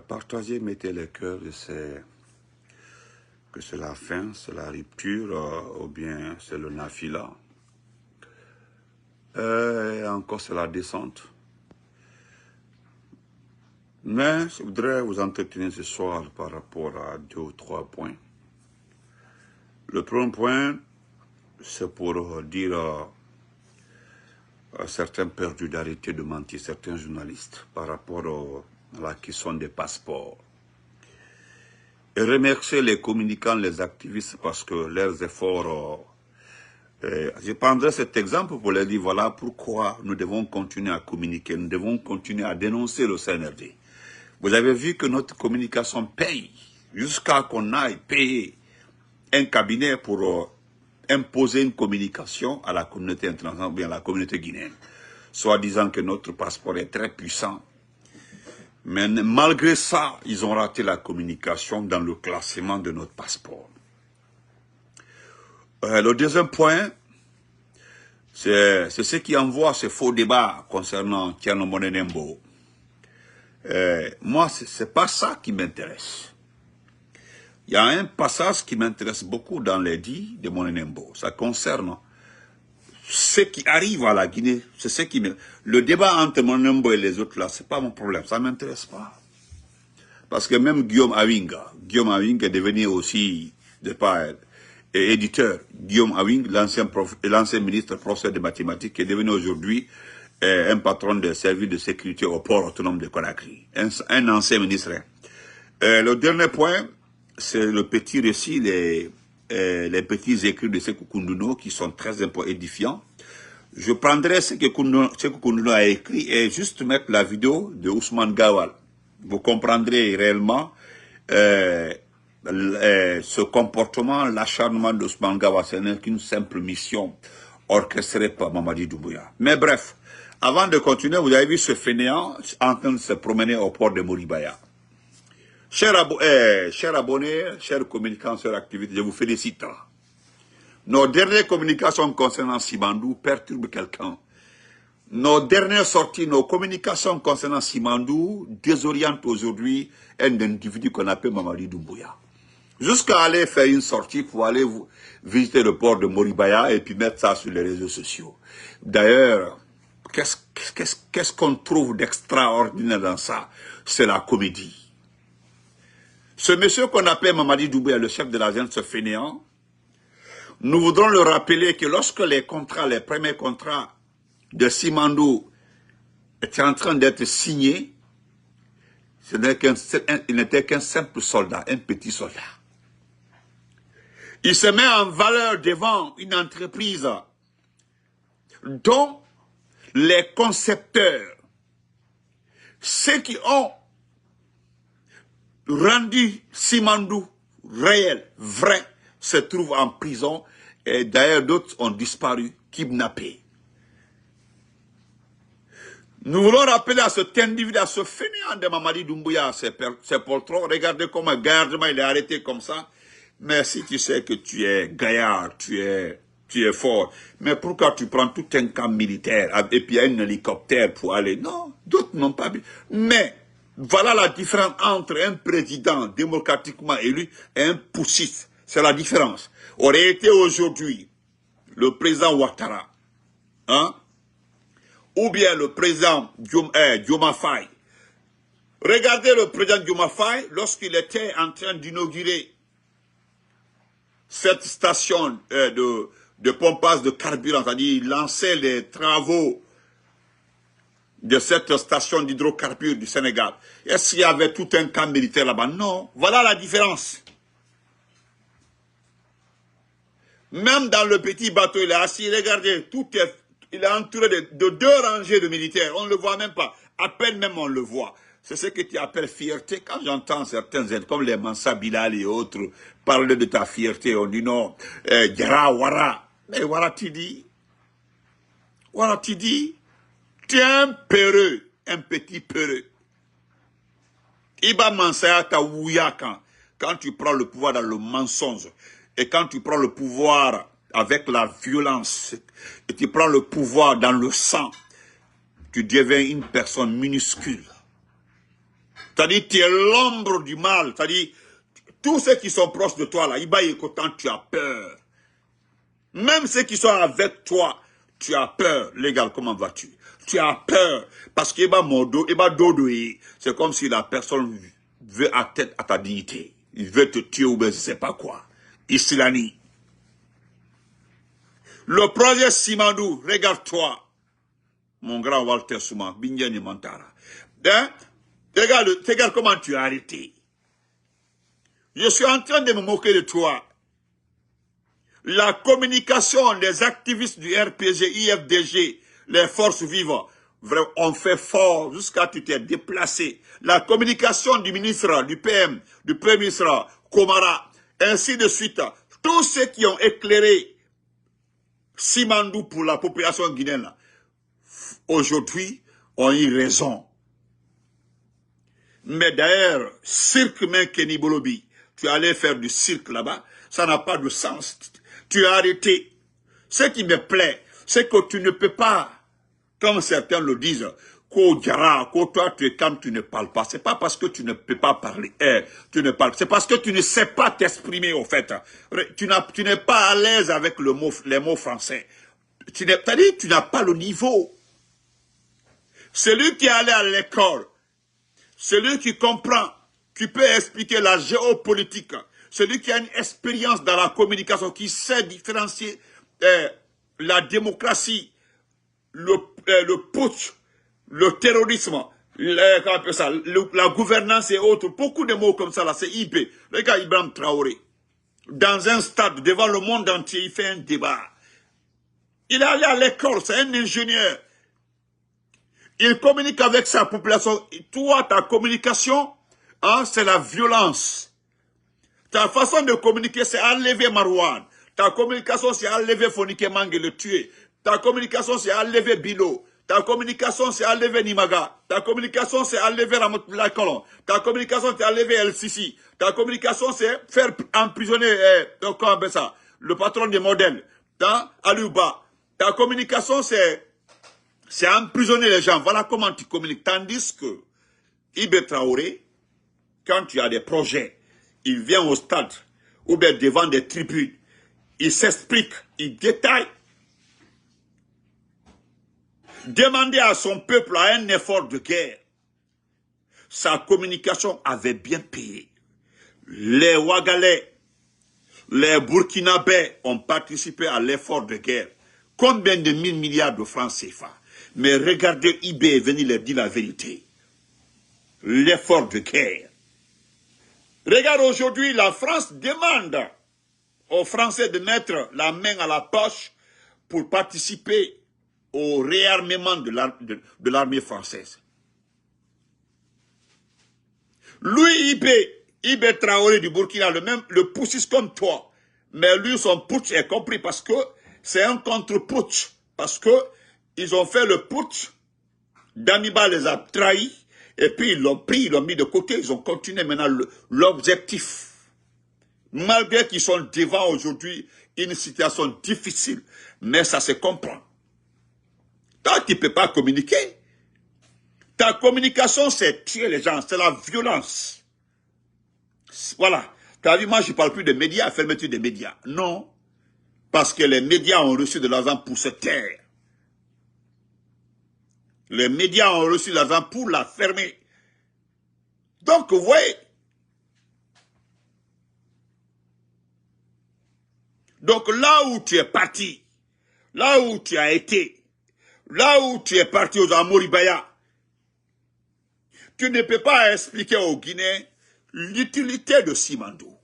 Partagez, mettez le cœur que c'est la fin, c'est la rupture, ou bien c'est le nafila. Et encore c'est la descente. Mais je voudrais vous entretenir ce soir par rapport à 2 ou 3 points. Le premier point, c'est pour dire à certains perdus d'arrêter de mentir, certains journalistes, par rapport à la question des passeports. Et remercier les communicants, les activistes, parce que leurs efforts... je prendrai cet exemple pour leur dire, voilà pourquoi nous devons continuer à communiquer, nous devons continuer à dénoncer le CNRD. Vous avez vu que notre communication paye, jusqu'à qu'on aille payer un cabinet pour imposer une communication à la communauté internationale, ou bien à la communauté guinéenne, soit disant que notre passeport est très puissant. Mais malgré ça, ils ont raté la communication dans le classement de notre passeport. Le deuxième point, c'est ce qui envoie ce faux débat concernant Tiano Monenembo. Moi, c'est pas ça qui m'intéresse. Il y a un passage qui m'intéresse beaucoup dans les dits de Monenembo. Ça concerne ce qui arrive à la Guinée. C'est ce qui me... Le débat entre Monenembo et les autres là, c'est pas mon problème. Ça m'intéresse pas. Parce que même Guillaume Awing est devenu aussi, éditeur. Guillaume Awing, l'ancien ministre professeur de mathématiques, est devenu aujourd'hui un patron de service de sécurité au port autonome de Conakry. Un ancien ministre. Le dernier point, c'est le petit récit, les petits écrits de Sékou Koundono qui sont très édifiants. Je prendrai ce que Sékou Koundono a écrit et juste mettre la vidéo de Ousmane Gawal. Vous comprendrez réellement ce comportement, l'acharnement d'Ousmane Gawal. Ce n'est qu'une simple mission orchestrée par Mamadi Doumbouya. Mais bref, avant de continuer, vous avez vu ce fainéant en train de se promener au port de Moribaya. Chers abonnés, chers communicants, chers activistes, je vous félicite. Nos dernières communications concernant Simandou perturbent quelqu'un. Nos dernières sorties, nos communications concernant Simandou désorientent aujourd'hui un individu qu'on appelle Mamadi Doumbouya. Jusqu'à aller faire une sortie pour aller visiter le port de Moribaya et puis mettre ça sur les réseaux sociaux. D'ailleurs, qu'est-ce qu'on trouve d'extraordinaire dans ça? C'est la comédie. Ce monsieur qu'on appelle Mamadi Doumbouya, le chef de la junte, ce fainéant, nous voudrons le rappeler que lorsque les premiers contrats de Simandou était en train d'être signé, il n'était qu'un simple soldat, un petit soldat. Il se met en valeur devant une entreprise dont les concepteurs, ceux qui ont rendu Simandou réel, vrai, se trouvent en prison et d'ailleurs d'autres ont disparu, kidnappés. Nous voulons rappeler à cet individu, à ce fainéant de Mamadi Doumbouya, ses poltrons, regardez comment gardement il est arrêté comme ça. Mais si tu sais que tu es gaillard, tu es fort, mais pourquoi tu prends tout un camp militaire et puis un hélicoptère pour aller? Non, d'autres n'ont pas vu. Mais voilà la différence entre un président démocratiquement élu et un poussiste. C'est la différence. Aurait été aujourd'hui le président Ouattara, hein? Ou bien le président Diomaye Faye. Regardez le président Diomaye Faye lorsqu'il était en train d'inaugurer cette station de pompage de carburant, c'est-à-dire il lançait les travaux de cette station d'hydrocarbures du Sénégal. Est-ce qu'il y avait tout un camp militaire là-bas? Non. Voilà la différence. Même dans le petit bateau, il est assis, regardez, il est entouré de 2 rangées de militaires. On ne le voit même pas. À peine même on le voit. C'est ce que tu appelles fierté. Quand j'entends certains, comme les Mansa Bilal et autres, parler de ta fierté, on dit non, Yara, Wara. Mais Wara Tidi, tu es un peureux, un petit peureux. Iba Mansaya ta ouya quand tu prends le pouvoir dans le mensonge, et quand tu prends le pouvoir avec la violence, et tu prends le pouvoir dans le sang, tu deviens une personne minuscule. C'est-à-dire, tu es l'ombre du mal. C'est-à-dire, tous ceux qui sont proches de toi, là, quand tu as peur. Même ceux qui sont avec toi, tu as peur. Légal, comment vas-tu? Tu as peur. Parce que c'est comme si la personne veut atteindre à ta dignité. Il veut te tuer ou bien je ne sais pas quoi. Islani. Le projet Simandou, regarde-toi. Mon grand Walter Souma, Binyani Mantara. Hein? Regarde comment tu as arrêté. Je suis en train de me moquer de toi. La communication des activistes du RPG, IFDG, les forces vives, on fait fort jusqu'à tu t'es déplacé. La communication du ministre, du PM, du Premier ministre, Komara, ainsi de suite. Tous ceux qui ont éclairé Simandou pour la population guinéenne, aujourd'hui, ont eu raison. Mais d'ailleurs, cirque Kenny Bolobi, tu allais faire du cirque là-bas, ça n'a pas de sens. Tu as arrêté. Ce qui me plaît, c'est que tu ne peux pas, comme certains le disent, que toi tu es calme, tu ne parles pas. C'est pas parce que tu ne peux pas parler, tu ne parles. C'est parce que tu ne sais pas t'exprimer au fait. Tu n'es pas à l'aise avec les mots français. C'est-à-dire, tu n'as pas le niveau. Celui qui est allé à l'école, celui qui comprend, qui peut expliquer la géopolitique, celui qui a une expérience dans la communication, qui sait différencier la démocratie, le putsch, le terrorisme, la gouvernance et autres, beaucoup de mots comme ça, là, c'est IP. Le gars Ibrahim Traoré, dans un stade, devant le monde entier, il fait un débat. Il est allé à l'école, c'est un ingénieur. Il communique avec sa population. Toi, ta communication, hein, c'est la violence. Ta façon de communiquer, c'est enlever Marouane. Ta communication, c'est enlever Fonike Mange, le tuer. Ta communication, c'est enlever Bilo. Ta communication, c'est enlever Nimaga. Ta communication, c'est enlever Ramotula Colon. Ta communication, c'est enlever El Sisi. Ta communication, c'est faire emprisonner le patron des modèles. Aluba. Ta communication, c'est emprisonner les gens. Voilà comment tu communiques. Tandis que Ibé Traoré, quand tu as des projets, il vient au stade ou bien devant des tribunes, il s'explique, il détaille. Demander à son peuple à un effort de guerre. Sa communication avait bien payé. Les Ouagalais, les Burkinabés ont participé à l'effort de guerre. Combien de 1000 milliards de francs CFA? Mais regardez, IB est venu leur dire la vérité. L'effort de guerre. Regarde aujourd'hui, la France demande aux Français de mettre la main à la poche pour participer au réarmement de l'armée française. Lui, IB Traoré du Burkina, le poussiste comme toi. Mais lui, son putsch est compris parce que c'est un contre-putsch. Parce que ils ont fait le putsch, Damiba les a trahis, et puis ils l'ont pris, ils l'ont mis de côté, ils ont continué maintenant l'objectif. Malgré qu'ils sont devant aujourd'hui une situation difficile, mais ça se comprend. Toi, tu ne peux pas communiquer. Ta communication, c'est tuer les gens, c'est la violence. Voilà. Tu as vu, moi, je ne parle plus de médias, fermeture des médias. Non. Parce que les médias ont reçu de l'argent pour se taire. Les médias ont reçu l'argent pour la fermer. Donc, vous voyez. Donc, là où tu es parti, là où tu as été, là où tu es parti aux Amoribaya, tu ne peux pas expliquer aux Guinéens l'utilité de Simandou.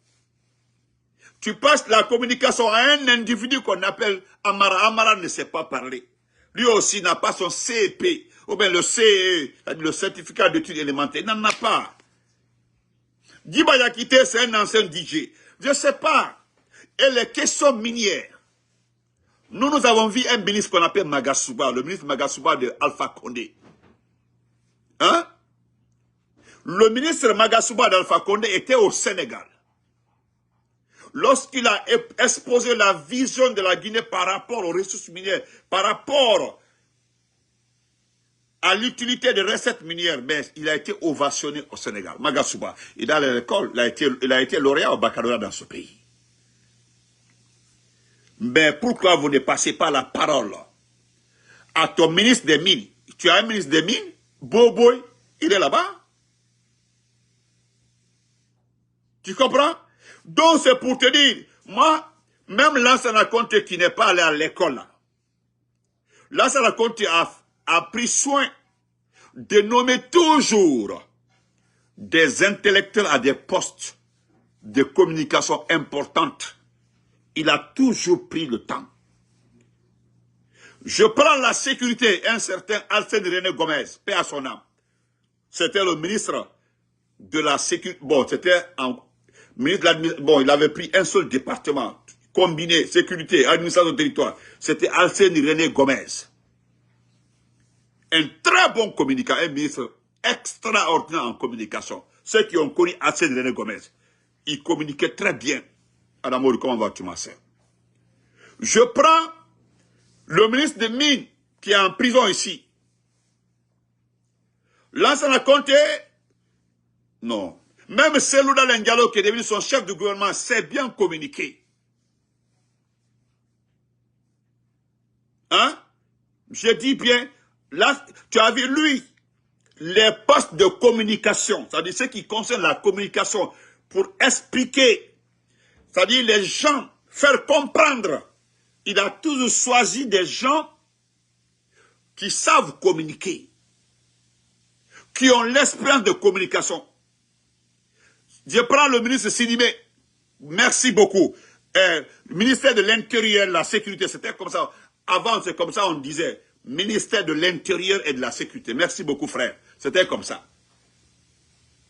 Tu passes la communication à un individu qu'on appelle Amara. Amara ne sait pas parler. Lui aussi n'a pas son CEP, ou bien le CE, le certificat d'études élémentaires. Il n'en a pas. Diba Yakité, c'est un ancien DJ. Je ne sais pas. Et les questions minières. Nous avons vu un ministre qu'on appelle Magasuba, le ministre Magasuba de Alpha Condé. Hein? Le ministre Magasuba d'Alpha Condé était au Sénégal. Lorsqu'il a exposé la vision de la Guinée par rapport aux ressources minières, par rapport à l'utilité des recettes minières, mais il a été ovationné au Sénégal. Magasuba, il est à l'école, il a été lauréat au baccalauréat dans ce pays. Mais pourquoi vous ne passez pas la parole à ton ministre des Mines? Tu as un ministre des Mines, Boboy, il est là-bas. Tu comprends? Donc c'est pour te dire, moi, même Lansana Conté qui n'est pas allé à l'école, Lansana Conté a pris soin de nommer toujours des intellectuels à des postes de communication importantes. Il a toujours pris le temps. Je prends la sécurité, un certain Alcène René Gomez, paix à son âme. C'était le ministre de la sécurité. Bon, c'était un ministre de l'administration. Bon, il avait pris un seul département, combiné, sécurité, administration du territoire. C'était Alcène René Gomez. Un très bon communicant, un ministre extraordinaire en communication. Ceux qui ont connu Alcène René Gomez, il communiquait très bien. Adamo, comment vas-tu, ma soeur? Je prends le ministre des Mines qui est en prison ici. Lansana Conté, non. Même Selouda Lengalo qui est devenu son chef de gouvernement sait bien communiquer. Hein? Je dis bien, là, tu as vu lui, les postes de communication, c'est-à-dire ce qui concerne la communication, pour expliquer, c'est-à-dire les gens, faire comprendre. Il a toujours choisi des gens qui savent communiquer, qui ont l'expérience de communication. Je prends le ministre Sidibé, merci beaucoup. Le ministère de l'Intérieur, la sécurité, c'était comme ça. Avant, c'est comme ça on disait, ministère de l'Intérieur et de la Sécurité. Merci beaucoup, frère. C'était comme ça.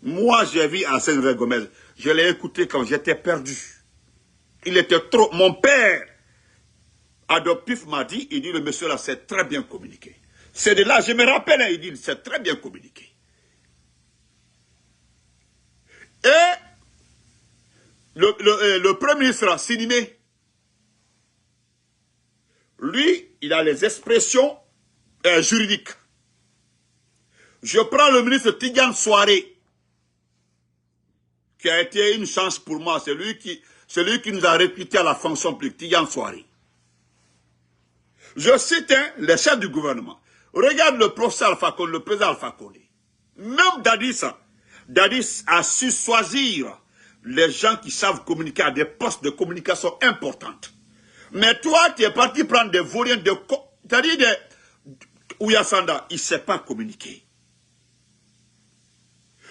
Moi, j'ai vu Alcène René Gomez. Je l'ai écouté quand j'étais perdu. Il était trop... Mon père adoptif m'a dit, il dit, le monsieur là, c'est très bien communiqué. C'est de là, je me rappelle, il dit, c'est très bien communiqué. Et le premier ministre, Sidimé, lui, il a les expressions juridiques. Je prends le ministre Tidiane Souaré, qui a été une chance pour moi. C'est lui qui nous a recrutés à la fonction publique, Tidiane Souaré. Je cite les chefs du gouvernement. Regarde le professeur Alpha Condé, le président Alpha Condé. Même Dadis a su choisir les gens qui savent communiquer à des postes de communication importantes. Mais toi, tu es parti prendre des vauriens de... C'est-à-dire des... Ouyasanda, il ne sait pas communiquer.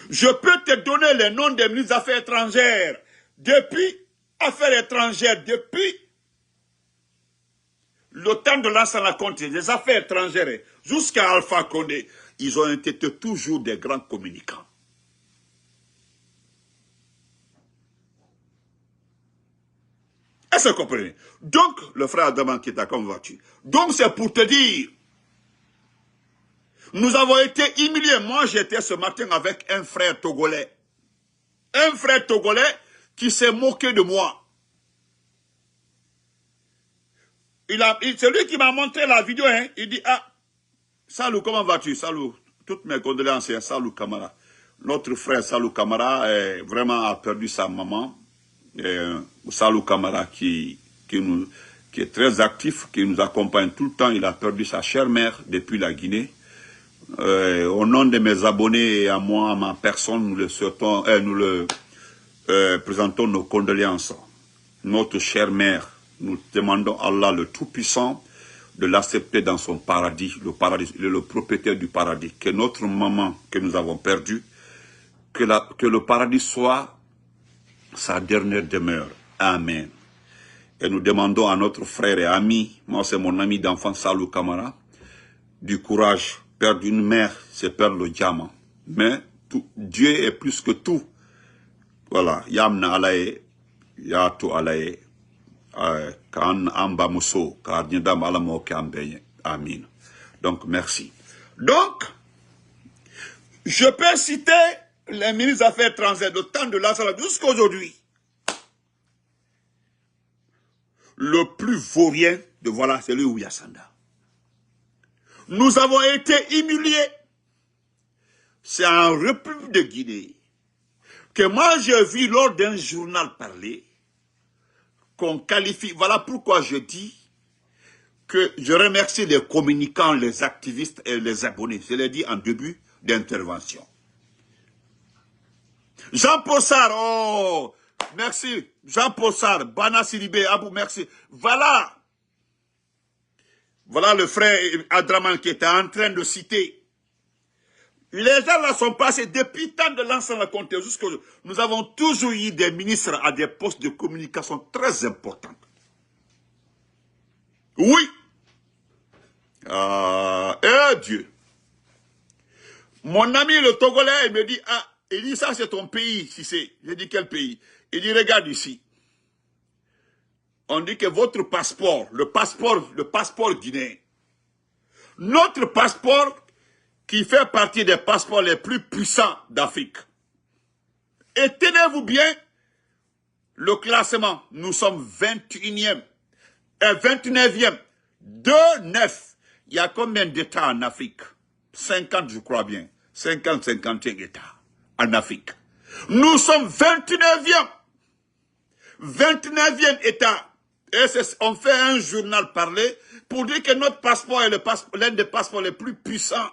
Je peux te donner les noms des ministres des Affaires étrangères. Depuis Affaires étrangères, depuis le temps de Lansana Conté, les Affaires étrangères, jusqu'à Alpha Condé, ils ont été toujours des grands communicants. Est-ce que vous comprenez? Donc, le frère Adaman qui est à comme vas-tu? Donc, c'est pour te dire, nous avons été humiliés. Moi, j'étais ce matin avec un frère togolais. Un frère togolais qui s'est moqué de moi. C'est lui qui m'a montré la vidéo. Hein. Il dit, ah, Salou, comment vas-tu? Salou, toutes mes condoléances. Salou Kamara. Notre frère Salou Kamara vraiment a perdu sa maman. Salou Kamara qui est très actif, qui nous accompagne tout le temps. Il a perdu sa chère mère depuis la Guinée. Au nom de mes abonnés et à moi, à ma personne, nous présentons nos condoléances. Notre chère mère, nous demandons à Allah le Tout-Puissant de l'accepter dans son paradis, le propriétaire du paradis. Que notre maman que nous avons perdue, que le paradis soit sa dernière demeure. Amen. Et nous demandons à notre frère et ami, moi c'est mon ami d'enfance Salou Kamara, du courage. Perdre une mère, c'est perdre le diamant. Mais Dieu est plus que tout. Voilà. Yamna alaye, yato alaye, kan amba muso, kardindam alamo kambenye. Amin. Donc, merci. Donc, je peux citer les ministres des Affaires étrangères de temps de Lansana jusqu'à aujourd'hui. Le plus vaurien de voilà, c'est lui Ouyasanda. Nous avons été humiliés. C'est en République de Guinée que moi j'ai vu lors d'un journal parler qu'on qualifie. Voilà pourquoi je dis que je remercie les communicants, les activistes et les abonnés. Je l'ai dit en début d'intervention. Jean-Paul Sarr, oh, merci. Jean-Paul Sarr, Bana Sidibé, Abou, merci. Voilà. Voilà le frère Adraman qui était en train de citer. Les gens là sont passés depuis tant de l'ancien compte jusqu'à nous avons toujours eu des ministres à des postes de communication très importants. Oui. Dieu. Mon ami le Togolais, il me dit, ah, il dit ça c'est ton pays, si c'est. Je dis quel pays? Il dit regarde ici. On dit que votre passeport, le passeport guinéen, notre passeport qui fait partie des passeports les plus puissants d'Afrique. Et tenez-vous bien, le classement, nous sommes 21e et 29e, 2-9. Il y a combien d'États en Afrique? 50, je crois bien. 50, 51 États en Afrique. Nous sommes 29e. 29e État. Et on fait un journal parler pour dire que notre passeport est l'un des passeports les plus puissants.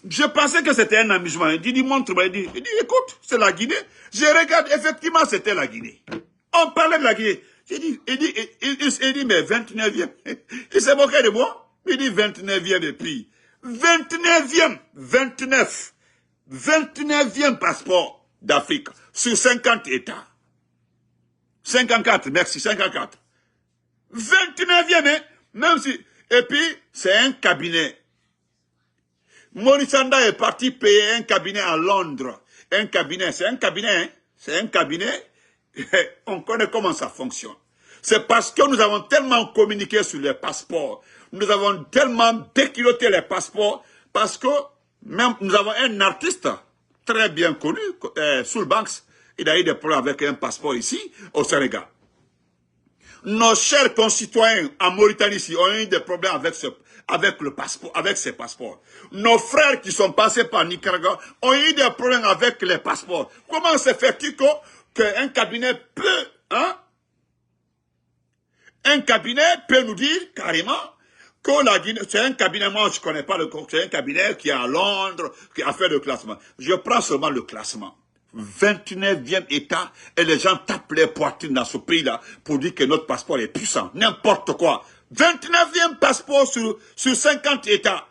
Je pensais que c'était un amusement. Il dit, montre-moi. Il dit, écoute, c'est la Guinée. Je regarde, effectivement, c'était la Guinée. On parlait de la Guinée. Il dit, mais 29e. Il s'est moqué de moi. Il dit 29e et puis 29e, 29e passeport d'Afrique sur 50 États. 54, merci, 54. 29e, hein, même si, et puis, c'est un cabinet. Maurice Sanda est parti payer un cabinet à Londres. Un cabinet, c'est un cabinet, hein, c'est un cabinet, on connaît comment ça fonctionne. C'est parce que nous avons tellement communiqué sur les passeports, nous avons tellement déculotté les passeports, parce que même nous avons un artiste très bien connu, Soul Banks, il a eu des problèmes avec un passeport ici, au Sénégal. Nos chers concitoyens en Mauritanie ici ont eu des problèmes avec le passeport, avec ces passeports. Nos frères qui sont passés par Nicaragua ont eu des problèmes avec les passeports. Comment se fait-il qu'un cabinet peut, hein? Un cabinet peut nous dire carrément que la Guinée, c'est un cabinet, moi je ne connais pas c'est un cabinet qui est à Londres, qui a fait le classement. Je prends seulement le classement. 29e État, et les gens tapent les poitrines dans ce pays-là pour dire que notre passeport est puissant. N'importe quoi. 29e passeport sur 50 États.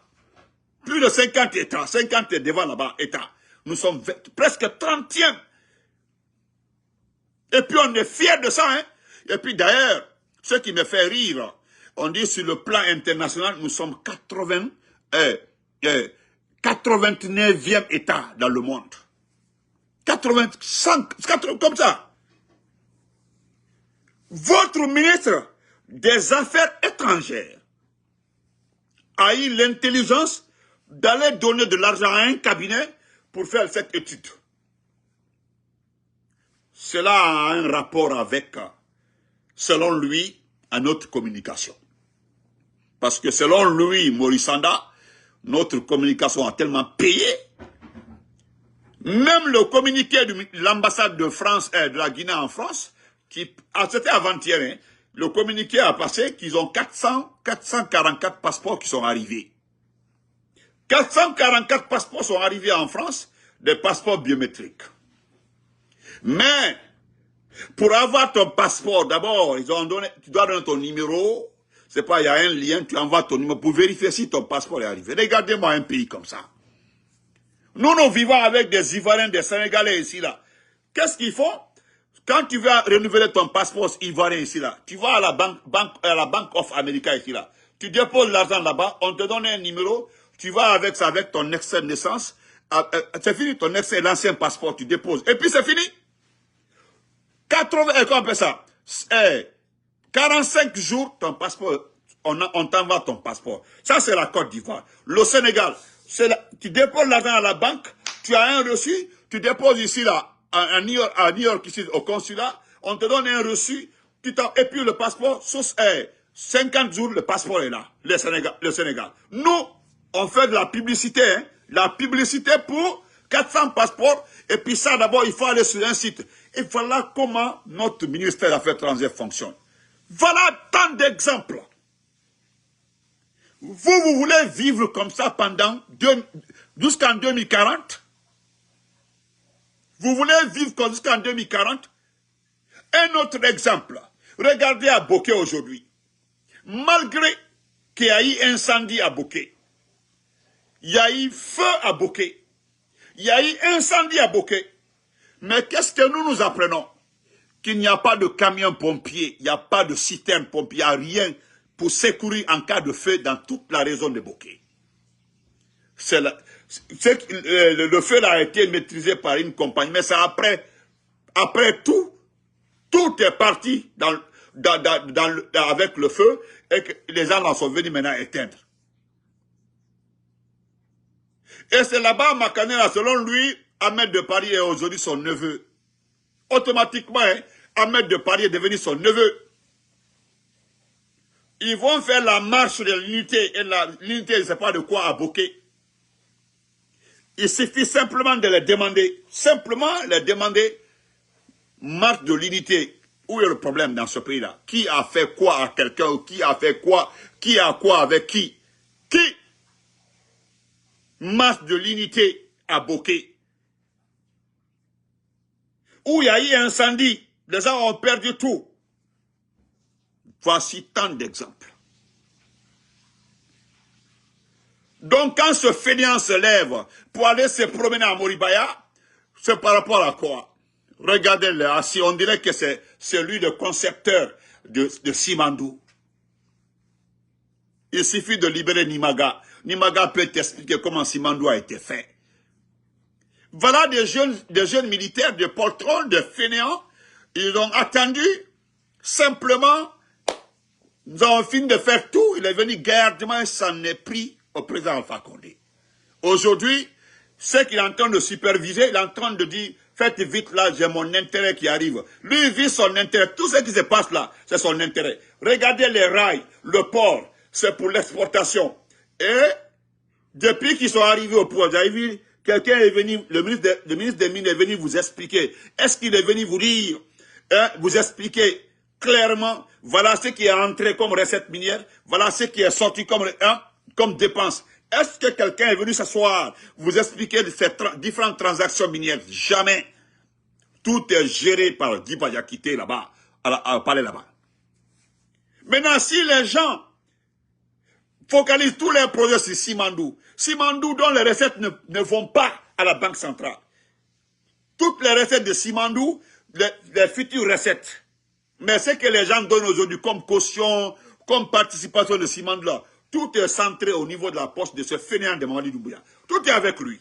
Plus de 50 États. 50 est devant là-bas, États. Nous sommes presque 30e. Et puis on est fiers de ça. Hein? Et puis d'ailleurs, ce qui me fait rire, on dit sur le plan international, nous sommes 89e État dans le monde. 85, comme ça. Votre ministre des Affaires étrangères a eu l'intelligence d'aller donner de l'argent à un cabinet pour faire cette étude. Cela a un rapport avec, selon lui, à notre communication. Parce que selon lui, Maurice Sanda, notre communication a tellement payé. Même le communiqué de l'ambassade de France, de la Guinée en France, c'était avant-hier, hein, le communiqué a passé qu'ils ont 444 passeports qui sont arrivés. 444 passeports sont arrivés en France, des passeports biométriques. Mais, pour avoir ton passeport, d'abord, tu dois donner ton numéro. C'est pas, il y a un lien, tu envoies ton numéro pour vérifier si ton passeport est arrivé. Regardez-moi un pays comme ça. Nous vivons avec des Ivoiriens, des Sénégalais ici, là. Qu'est-ce qu'ils font? Quand tu vas renouveler ton passeport ivoirien ici, là, tu vas à la Bank of America ici, là. Tu déposes l'argent là-bas, on te donne un numéro, tu vas avec ça, avec ton extrait de naissance. C'est fini, ton extrait, l'ancien passeport, tu déposes. Et puis c'est fini. 80, comment on appelle ça? 45 jours, ton passeport, on t'envoie ton passeport. Ça, c'est la Côte d'Ivoire. Le Sénégal, tu déposes l'argent à la banque, tu as un reçu, tu déposes ici, là, à New York, ici, au consulat, on te donne un reçu, et puis le passeport, 50 jours, le passeport est là, le Sénégal. Nous, on fait de la publicité, hein, la publicité pour 400 passeports, et puis ça, d'abord, il faut aller sur un site. Et voilà comment notre ministère des Affaires étrangères fonctionne. Voilà tant d'exemples. Vous voulez vivre comme ça pendant jusqu'en 2040? Vous voulez vivre jusqu'en 2040? Un autre exemple. Regardez à Bokeh aujourd'hui. Malgré qu'il y a eu incendie à Bokeh, il y a eu feu à Bokeh, il y a eu incendie à Bokeh, mais qu'est-ce que nous apprenons? Qu'il n'y a pas de camion pompier, il n'y a pas de citerne pompier, il n'y a rien pour secourir en cas de feu dans toute la région de Bokeh. Le feu là a été maîtrisé par une compagnie, mais c'est après tout est parti avec le feu et que les gens là sont venus maintenant éteindre. Et c'est là-bas, Makanela, selon lui, Ahmed de Paris est aujourd'hui son neveu. Automatiquement, hein, Ahmed de Paris est devenu son neveu. Ils vont faire la marche de l'unité, et l'unité, je ne sais pas de quoi, à Bokeh. Il suffit simplement de les demander, marche de l'unité. Où est le problème dans ce pays-là? Qui a fait quoi à quelqu'un? Qui a fait quoi? Qui a quoi avec qui? Qui? Marche de l'unité à Bokeh. Où il y a eu un incendie, les gens ont perdu tout. Voici tant d'exemples. Donc quand ce fainéant se lève pour aller se promener à Moribaya, c'est par rapport à quoi? Regardez-le, si on dirait que c'est lui le concepteur de Simandou. Il suffit de libérer Nimaga. Nimaga peut t'expliquer comment Simandou a été fait. Voilà des jeunes militaires, des poltrons, des fainéants. Ils ont attendu, simplement, nous avons fini de faire tout. Il est venu gardement et s'en est pris au président Alpha Condé. Aujourd'hui, ce qu'il est en train de superviser, il est en train de dire, faites vite là, j'ai mon intérêt qui arrive. Lui, il vit son intérêt. Tout ce qui se passe là, c'est son intérêt. Regardez les rails, le port, c'est pour l'exportation. Et depuis qu'ils sont arrivés au pouvoir, vous avez vu, quelqu'un est venu, le ministre des Mines est venu vous expliquer. Est-ce qu'il est venu vous dire, hein, vous expliquer clairement, voilà ce qui est entré comme recette minière, voilà ce qui est sorti comme dépense. Est-ce que quelqu'un est venu s'asseoir, vous expliquer ces différentes transactions minières? Jamais. Tout est géré par Diba Yakité là-bas, à palais là-bas. Maintenant, si les gens focalisent tous les projets sur Simandou, Simandou dont les recettes ne vont pas à la Banque centrale. Toutes les recettes de Simandou, les futures recettes. Mais ce que les gens donnent aujourd'hui comme caution, comme participation de Simandou là, tout est centré au niveau de la poste de ce fainéant de Mamadi Doumbouya. Tout est avec lui.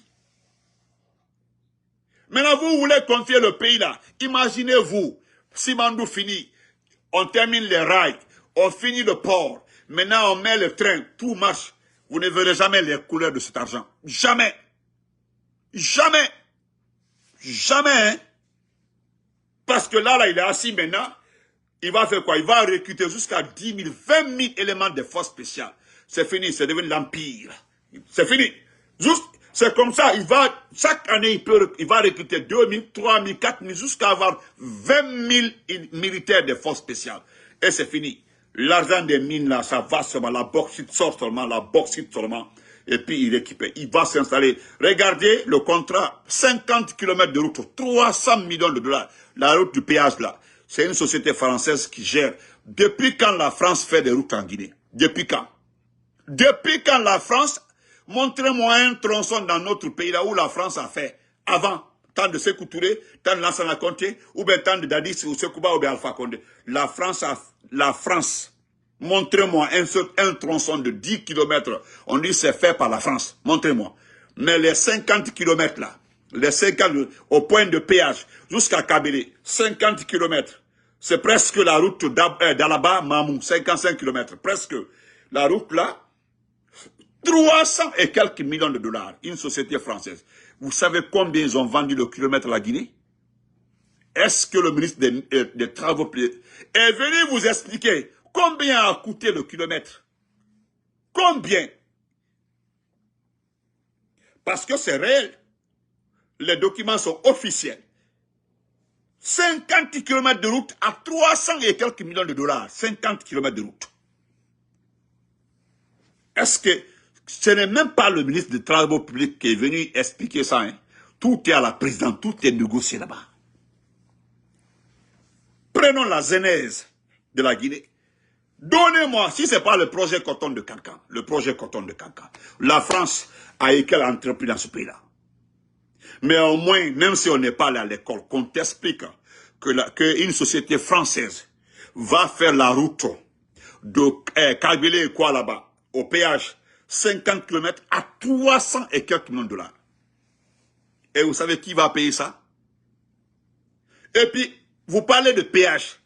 Maintenant, vous voulez confier le pays là. Imaginez-vous, Simandou finit, on termine les rails, on finit le port. Maintenant, on met le train, tout marche. Vous ne verrez jamais les couleurs de cet argent. Jamais. Jamais. Jamais. Hein? Parce que là, il est assis maintenant. Il va faire quoi? Il va recruter jusqu'à 10 000, 20 000 éléments de force spéciale. C'est fini, c'est devenu l'empire. C'est fini. C'est comme ça, chaque année, il va recruter 2 000, 3 000, 4 000, jusqu'à avoir 20 000 militaires de force spéciale. Et c'est fini. L'argent des mines, là, ça va seulement, la bauxite sort seulement, et puis il équipe, il va s'installer. Regardez le contrat, 50 km de route, 300 millions de dollars. La route du péage, là, c'est une société française qui gère. Depuis quand la France fait des routes en Guinée? Depuis quand? Depuis quand la France, montrez-moi un tronçon dans notre pays là où la France a fait avant, tant de Sékou Touré, tant de Lansana Conté, ou bien tant de Dadis ou Sekouba ou bien Alpha Condé. La France, montrez-moi un tronçon de 10 km. On dit c'est fait par la France. Montrez-moi. Mais les 50 km là, les 50 au point de péage jusqu'à Kabylie, 50 km. C'est presque la route d'Alaba-Mamou, 55 km. Presque la route là. 300 et quelques millions de dollars, une société française. Vous savez combien ils ont vendu le kilomètre à la Guinée? Est-ce que le ministre des Travaux publics est venu vous expliquer Combien a coûté le kilomètre? Combien? Parce que c'est réel. Les documents sont officiels. 50 km de route à 300 et quelques millions de dollars. 50 km de route. Est-ce que ce n'est même pas le ministre des Travaux publics qui est venu expliquer ça, hein? Tout est à la présidence, tout est négocié là-bas. Prenons la genèse de la Guinée. Donnez-moi, si ce n'est pas le projet coton de Cancan, le projet coton de Cancan, la France a eu quelle entreprise dans ce pays-là? Mais au moins, même si on n'est pas allé à l'école, qu'on t'explique qu'une société française va faire la route de Kabylie et quoi là-bas, au péage, 50 km à 300 et quelques millions de dollars. Et vous savez qui va payer ça? Et puis, vous parlez de péage.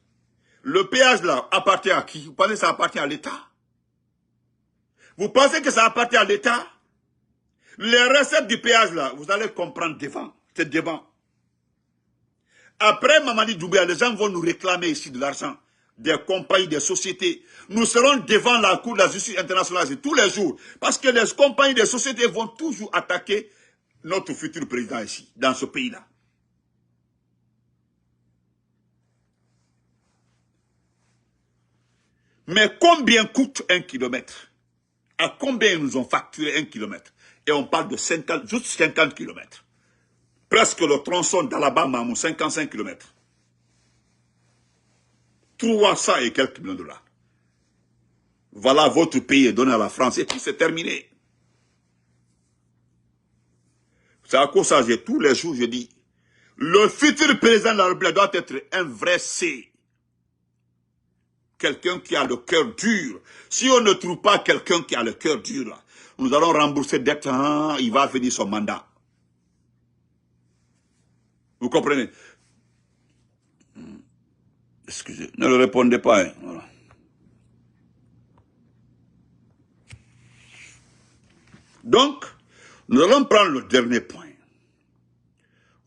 Le péage là appartient à qui? Vous pensez que ça appartient à l'État? Vous pensez que ça appartient à l'État? Les recettes du péage là, vous allez comprendre devant. C'est devant. Après Mamadi Doumbouya, les gens vont nous réclamer ici de l'argent. Des compagnies, des sociétés. Nous serons devant la Cour de la justice internationale tous les jours. Parce que les compagnies, des sociétés vont toujours attaquer notre futur président ici, dans ce pays-là. Mais combien coûte un kilomètre? À combien ils nous ont facturé un kilomètre? Et on parle de 50, juste 50 kilomètres. Presque le tronçon d'Alabama, 55 kilomètres. 300 et quelques millions de dollars. Voilà, votre pays est donné à la France et puis c'est terminé. C'est à cause de ça que tous les jours je dis, le futur président de la République doit être un vrai C. Quelqu'un qui a le cœur dur. Si on ne trouve pas quelqu'un qui a le cœur dur, là, nous allons rembourser dette, hein, il va finir son mandat. Vous comprenez? Excusez, ne le répondez pas. Hein. Voilà. Donc, nous allons prendre le dernier point.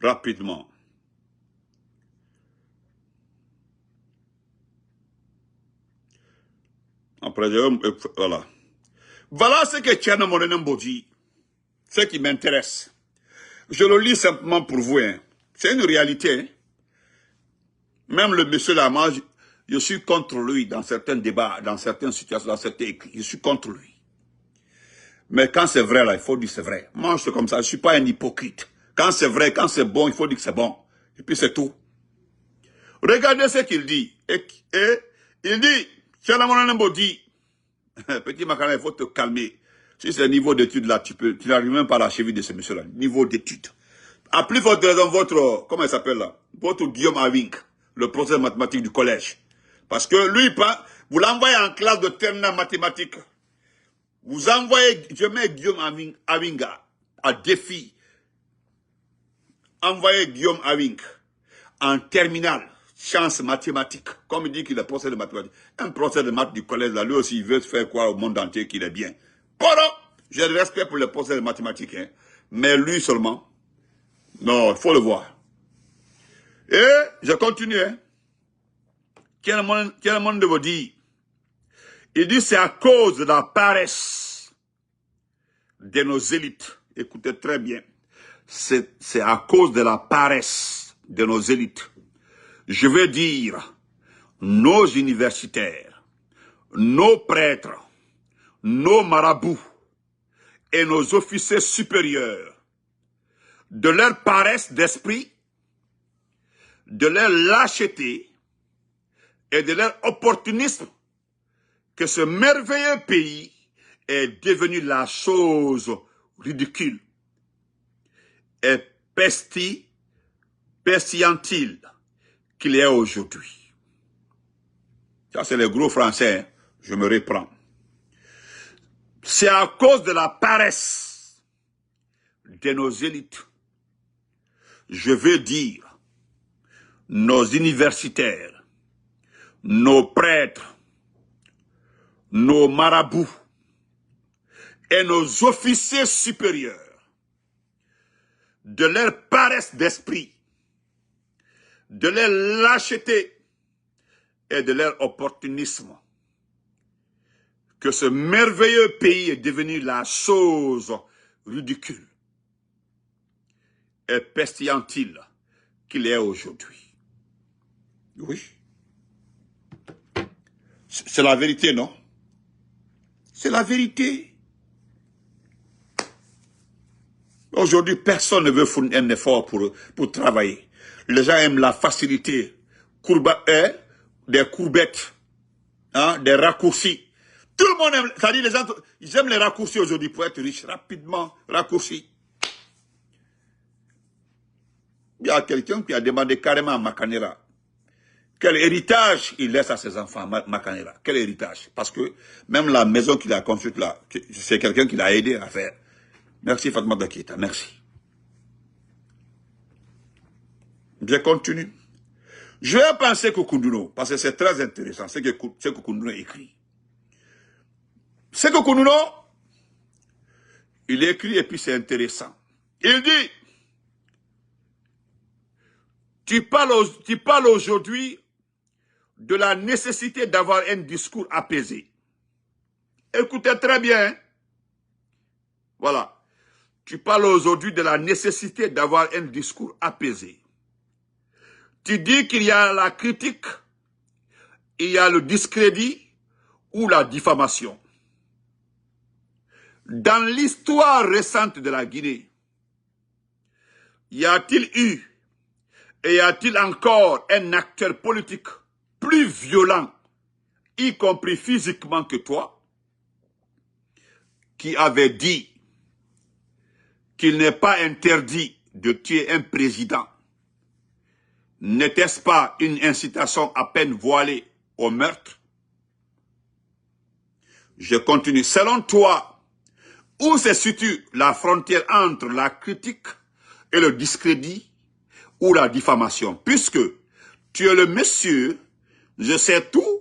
Rapidement. Après, voilà. Voilà ce que Tcherno Morenembo dit. Ce qui m'intéresse. Je le lis simplement pour vous. Hein. C'est une réalité. Hein. Même le monsieur Lama, je suis contre lui dans certains débats, dans certaines situations, dans certains écrits. Je suis contre lui. Mais quand c'est vrai, là, il faut dire que c'est vrai. Moi, je suis comme ça. Je ne suis pas un hypocrite. Quand c'est vrai, quand c'est bon, il faut dire que c'est bon. Et puis c'est tout. Regardez ce qu'il dit. Et il dit, Tcherno Morenembo dit, petit Makana, il faut te calmer. Si c'est le niveau d'études là, tu n'arrives même pas à la cheville de ce monsieur-là. Niveau d'études. À plus forte raison, votre, comment il s'appelle là? Votre Guillaume Avink, le professeur de mathématiques du collège. Parce que lui, vous l'envoyez en classe de terminale mathématiques. Vous envoyez, je mets Guillaume Avinga à défi. Envoyez Guillaume Avink en terminale, sciences mathématiques. Comme il dit qu'il est professeur de mathématiques. Un professeur de maths du collège, là, lui aussi, il veut faire croire au monde entier qu'il est bien. Pardon, j'ai le respect pour les professeurs de mathématiques, hein, mais lui seulement, non, il faut le voir. Et je continue. Hein. Quel monde de vous dit? Il dit c'est à cause de la paresse de nos élites. Écoutez très bien. C'est à cause de la paresse de nos élites. Je veux dire, nos universitaires, nos prêtres, nos marabouts et nos officiers supérieurs, de leur paresse d'esprit, de leur lâcheté et de leur opportunisme, que ce merveilleux pays est devenu la chose ridicule et pestilentile qu'il est aujourd'hui. Ça, c'est les gros français, hein. Je me reprends. C'est à cause de la paresse de nos élites, je veux dire, nos universitaires, nos prêtres, nos marabouts et nos officiers supérieurs, de leur paresse d'esprit, de leur lâcheté et de leur opportunisme, que ce merveilleux pays est devenu la chose ridicule et pestilentile qu'il est aujourd'hui. Oui. C'est la vérité, non? C'est la vérité. Aujourd'hui, personne ne veut fournir un effort pour travailler. Les gens aiment la facilité, des courbettes, hein, des raccourcis. Tout le monde aime, c'est-à-dire les gens, ils aiment les raccourcis aujourd'hui pour être riches, rapidement, raccourcis. Il y a quelqu'un qui a demandé carrément à Makanera quel héritage il laisse à ses enfants, Makanera. Quel héritage? Parce que même la maison qu'il a construite là, c'est quelqu'un qui l'a aidé à faire. Merci Fatoumata Keïta, merci. Je continue. Je vais penser Koukoundouno, parce que c'est très intéressant, ce que Koukoundouno écrit. Ce que Koukoundouno, il écrit et puis c'est intéressant. Il dit, tu parles aujourd'hui de la nécessité d'avoir un discours apaisé. Écoutez très bien. Voilà. Tu parles aujourd'hui de la nécessité d'avoir un discours apaisé. Tu dis qu'il y a la critique, il y a le discrédit ou la diffamation. Dans l'histoire récente de la Guinée, y a-t-il eu et y a-t-il encore un acteur politique plus violent, y compris physiquement que toi, qui avait dit qu'il n'est pas interdit de tuer un président? N'était-ce pas une incitation à peine voilée au meurtre? Je continue. Selon toi, où se situe la frontière entre la critique et le discrédit ou la diffamation? Puisque tu es le monsieur, je sais tout,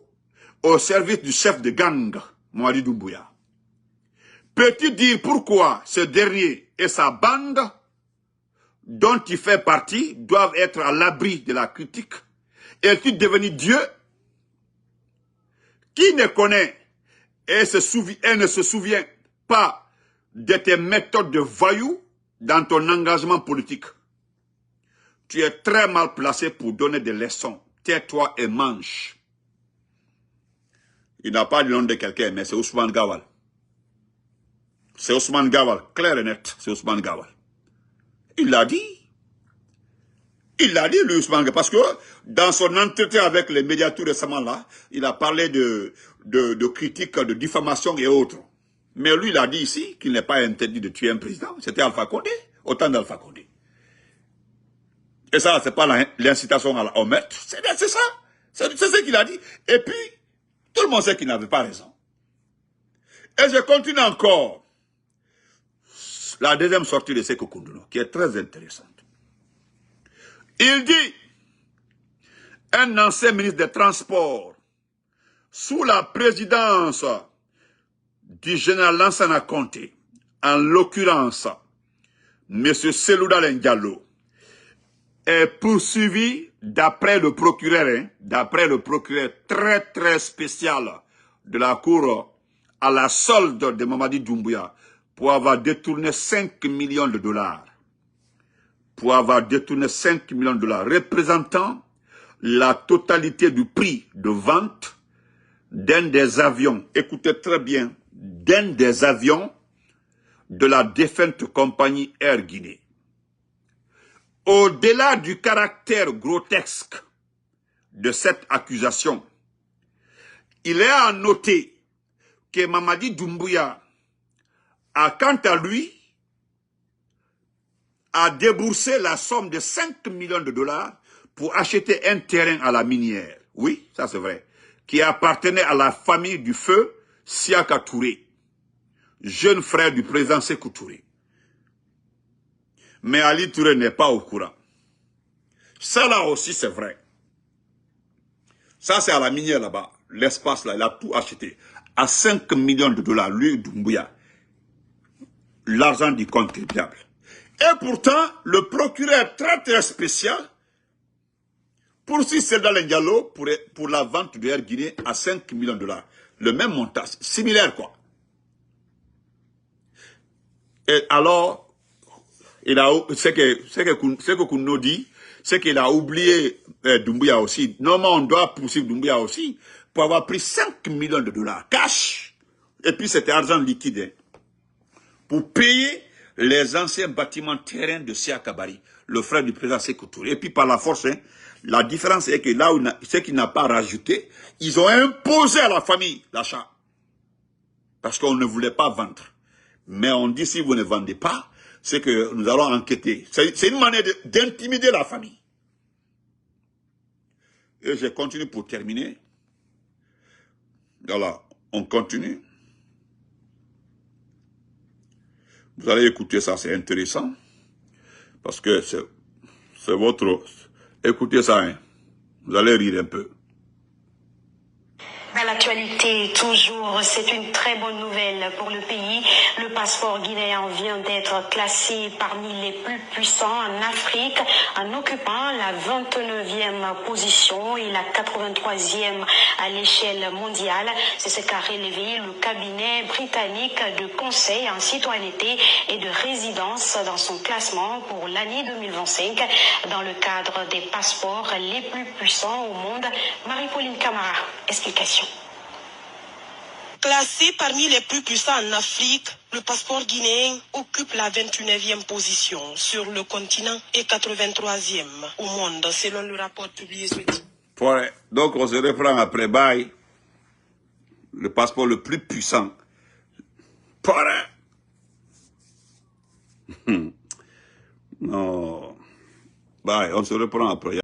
au service du chef de gang, Mamadi Doumbouya. Peux-tu dire pourquoi ce dernier et sa bande, dont tu fais partie, doivent être à l'abri de la critique? Es-tu devenu Dieu? Qui ne connaît et ne se souvient pas de tes méthodes de voyou dans ton engagement politique? Tu es très mal placé pour donner des leçons. Tais-toi et mange. Il n'a pas le nom de quelqu'un, mais c'est Ousmane Gawal. C'est Ousmane Gawal, clair et net, c'est Ousmane Gawal. Il l'a dit. Il l'a dit, lui, Ousmane Gawal, parce que dans son entretien avec les médias tout récemment là, il a parlé de critiques, de diffamation et autres. Mais lui, il a dit ici qu'il n'est pas interdit de tuer un président. C'était Alpha Condé, autant d'Alpha Condé. Et ça, c'est pas l'incitation au meurtre. C'est ça. C'est ce qu'il a dit. Et puis, tout le monde sait qu'il n'avait pas raison. Et je continue encore. La deuxième sortie de Sékou Koundouno, qui est très intéressante. Il dit, un ancien ministre des Transports, sous la présidence du général Lansana Conté, en l'occurrence, M. Selouda Diallo, est poursuivi d'après le procureur, très très spécial de la cour à la solde de Mamadi Doumbouya pour avoir détourné 5 millions de dollars. Pour avoir détourné 5 millions de dollars, représentant la totalité du prix de vente d'un des avions, écoutez très bien, d'un des avions de la défunte compagnie Air Guinée. Au-delà du caractère grotesque de cette accusation, il est à noter que Mamadi Doumbouya a, quant à lui, a déboursé la somme de 5 millions de dollars pour acheter un terrain à la minière. Oui, ça c'est vrai. Qui appartenait à la famille du feu Siaka Touré, jeune frère du président Sékou Touré. Mais Ali Touré n'est pas au courant. Ça là aussi c'est vrai. Ça c'est à la minière là-bas. L'espace là, il a tout acheté. À 5 millions de dollars, lui, Doumbouya. L'argent du contribuable. Et pourtant, le procureur très très spécial poursuit Selouda Diallo pour la vente de Air Guinée à 5 millions de dollars. le même montage, similaire quoi. Et alors, ce que Kouno dit, c'est qu'il a oublié Doumbouya aussi. Normalement, on doit poursuivre Doumbouya aussi pour avoir pris 5 millions de dollars cash. Et puis c'était argent liquide. Hein, pour payer les anciens bâtiments terrains de Sia Kabari, le frère du président Sékou Touré. Et puis par la force, hein, la différence est que là où ce qu'il n'a pas rajouté, ils ont imposé à la famille l'achat. Parce qu'on ne voulait pas vendre. Mais on dit si vous ne vendez pas, c'est que nous allons enquêter. C'est une manière d'intimider la famille. Et je continue pour terminer. Voilà, on continue. Vous allez écouter ça, c'est intéressant. Parce que c'est votre... Écoutez ça, hein. Vous allez rire un peu. Dans l'actualité, toujours, c'est une très bonne nouvelle pour le pays. Le passeport guinéen vient d'être classé parmi les plus puissants en Afrique en occupant la 29e position et la 83e à l'échelle mondiale. C'est ce qu'a relevé le cabinet britannique de conseil en citoyenneté et de résidence dans son classement pour l'année 2025 dans le cadre des passeports les plus puissants au monde. Marie-Pauline Camara, explication. Classé parmi les plus puissants en Afrique, le passeport guinéen occupe la 29e position sur le continent et 83e au monde, selon le rapport publié ce Ouais. Donc on se reprend après. Bye. Le passeport le plus puissant. Non. Bye. On se reprend après.